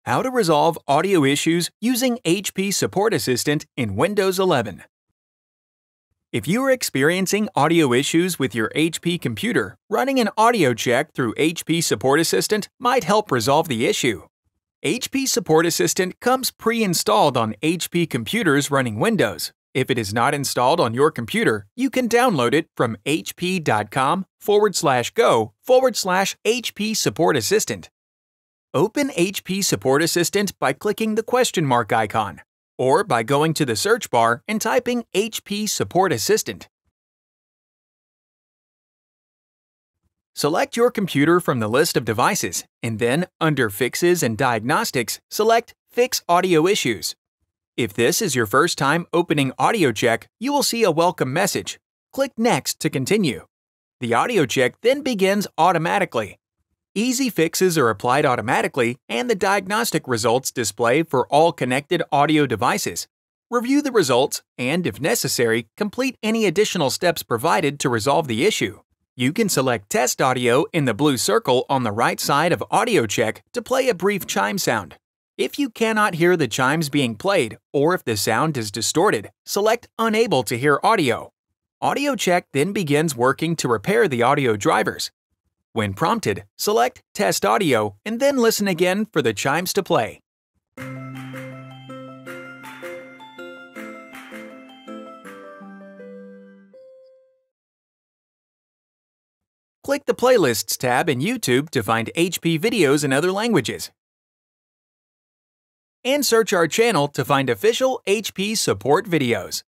How to resolve audio issues using HP Support Assistant in Windows 11. If you are experiencing audio issues with your HP computer, running an audio check through HP Support Assistant might help resolve the issue. HP Support Assistant comes pre-installed on HP computers running Windows. If it is not installed on your computer, you can download it from hp.com/go/HP Support Assistant. Open HP Support Assistant by clicking the question mark icon, or by going to the search bar and typing HP Support Assistant. Select your computer from the list of devices, and then, under Fixes and Diagnostics, select Fix Audio Issues. If this is your first time opening AudioCheck, you will see a welcome message. Click Next to continue. The AudioCheck then begins automatically. Easy fixes are applied automatically, and the diagnostic results display for all connected audio devices. Review the results and, if necessary, complete any additional steps provided to resolve the issue. You can select Test Audio in the blue circle on the right side of AudioCheck to play a brief chime sound. If you cannot hear the chimes being played, or if the sound is distorted, select Unable to hear audio. AudioCheck then begins working to repair the audio drivers. When prompted, select Test Audio and then listen again for the chimes to play. Click the Playlists tab in YouTube to find HP videos in other languages. And search our channel to find official HP support videos.